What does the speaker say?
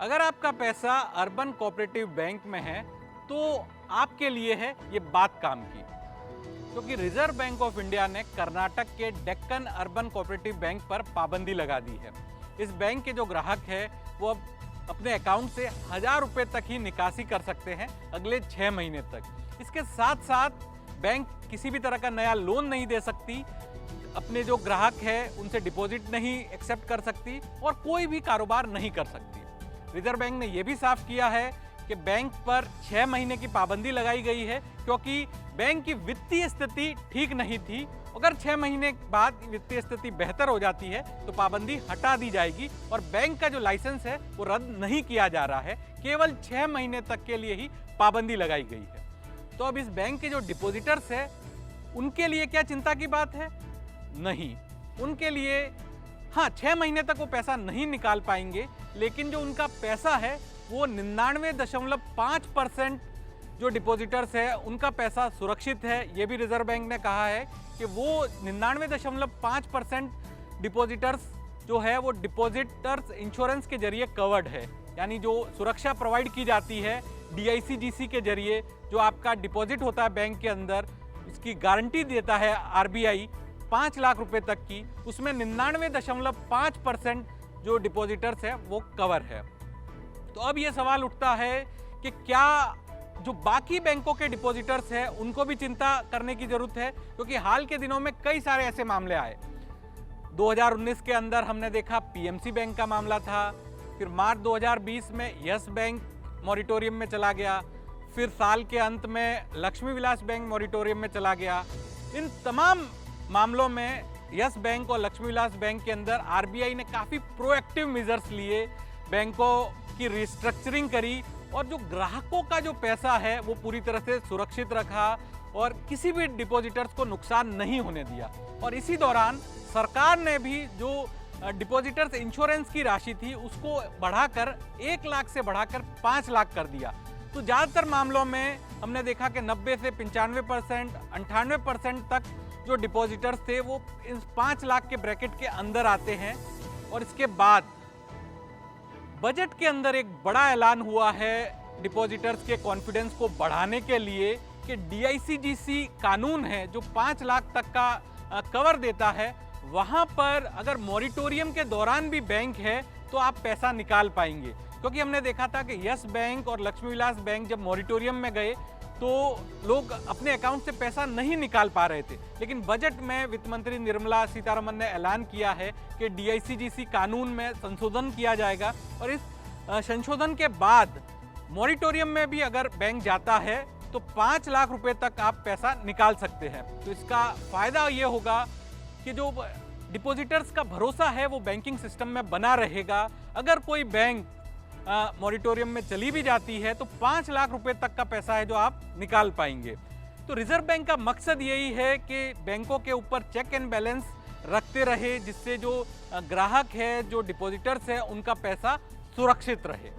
अगर आपका पैसा अर्बन कोऑपरेटिव बैंक में है तो आपके लिए है ये बात काम की, क्योंकि रिजर्व बैंक ऑफ इंडिया ने कर्नाटक के डेक्कन अर्बन कोऑपरेटिव बैंक पर पाबंदी लगा दी है। इस बैंक के जो ग्राहक है वो अब अपने अकाउंट से 1000 रुपये तक ही निकासी कर सकते हैं अगले 6 महीने तक। इसके साथ साथ बैंक किसी भी तरह का नया लोन नहीं दे सकती, अपने जो ग्राहक है उनसे डिपॉजिट नहीं एक्सेप्ट कर सकती और कोई भी कारोबार नहीं कर सकती। रिजर्व बैंक ने यह भी साफ किया है कि बैंक पर 6 महीने की पाबंदी लगाई गई है, क्योंकि बैंक की वित्तीय स्थिति ठीक नहीं थी। अगर 6 महीने बाद वित्तीय स्थिति बेहतर हो जाती है तो पाबंदी हटा दी जाएगी और बैंक का जो लाइसेंस है वो रद्द नहीं किया जा रहा है, केवल 6 महीने तक के लिए ही पाबंदी लगाई गई है। तो अब इस बैंक के जो डिपॉजिटर्स है उनके लिए क्या चिंता की बात है? नहीं, उनके लिए हाँ 6 महीने तक वो पैसा नहीं निकाल पाएंगे, लेकिन जो उनका पैसा है वो 99.5% जो डिपॉजिटर्स है उनका पैसा सुरक्षित है। ये भी रिजर्व बैंक ने कहा है कि वो 99.5% डिपॉजिटर्स जो है वो डिपॉजिटर्स इंश्योरेंस के जरिए कवर्ड है, यानी जो सुरक्षा प्रोवाइड की जाती है DICGC के जरिए। जो आपका डिपॉजिट होता है बैंक के अंदर, उसकी गारंटी देता है RBI 5 लाख रुपए तक की, उसमें 99.5% जो डिपॉजिटर्स है वो कवर है। तो अब ये सवाल उठता है कि क्या जो बाकी बैंकों के डिपॉजिटर्स हैं उनको भी चिंता करने की जरूरत है, क्योंकि हाल के दिनों में कई सारे ऐसे मामले आए। 2019 के अंदर हमने देखा PMC बैंक का मामला था, फिर मार्च 2020 में यस बैंक मॉरिटोरियम में चला गया, फिर साल के अंत में लक्ष्मी विलास बैंक मॉरिटोरियम में चला गया। इन तमाम मामलों में यस बैंक और लक्ष्मी विलास बैंक के अंदर RBI ने काफ़ी प्रोएक्टिव मेजर्स लिए, बैंकों की रिस्ट्रक्चरिंग करी और जो ग्राहकों का जो पैसा है वो पूरी तरह से सुरक्षित रखा और किसी भी डिपॉजिटर्स को नुकसान नहीं होने दिया। और इसी दौरान सरकार ने भी जो डिपॉजिटर्स इंश्योरेंस की राशि थी उसको बढ़ाकर 1 लाख से बढ़ाकर 5 लाख कर दिया। तो ज़्यादातर मामलों में हमने देखा कि 90 से 95%, 98% तक जो डिपॉजिटर्स थे वो इस 5 लाख के ब्रैकेट के अंदर आते हैं। और इसके बाद बजट के अंदर एक बड़ा ऐलान हुआ है डिपॉजिटर्स के कॉन्फिडेंस को बढ़ाने के लिए कि DICGC कानून है जो 5 लाख तक का कवर देता है, वहाँ पर अगर मॉरिटोरियम के दौरान भी बैंक है तो आप पैसा निकाल पाएंगे। क्योंकि हमने देखा था कि यस बैंक और लक्ष्मी विलास बैंक जब मॉरिटोरियम में गए तो लोग अपने अकाउंट से पैसा नहीं निकाल पा रहे थे, लेकिन बजट में वित्त मंत्री निर्मला सीतारमण ने ऐलान किया है कि DICGC कानून में संशोधन किया जाएगा और इस संशोधन के बाद मॉरिटोरियम में भी अगर बैंक जाता है तो 5 लाख रुपए तक आप पैसा निकाल सकते हैं। तो इसका फायदा ये होगा कि जो डिपॉजिटर्स का भरोसा है वो बैंकिंग सिस्टम में बना रहेगा। अगर कोई बैंक मॉरिटोरियम में चली भी जाती है तो 5 लाख रुपए तक का पैसा है जो आप निकाल पाएंगे। तो रिजर्व बैंक का मकसद यही है कि बैंकों के ऊपर चेक एंड बैलेंस रखते रहे, जिससे जो ग्राहक है, जो डिपॉजिटर्स है, उनका पैसा सुरक्षित रहे।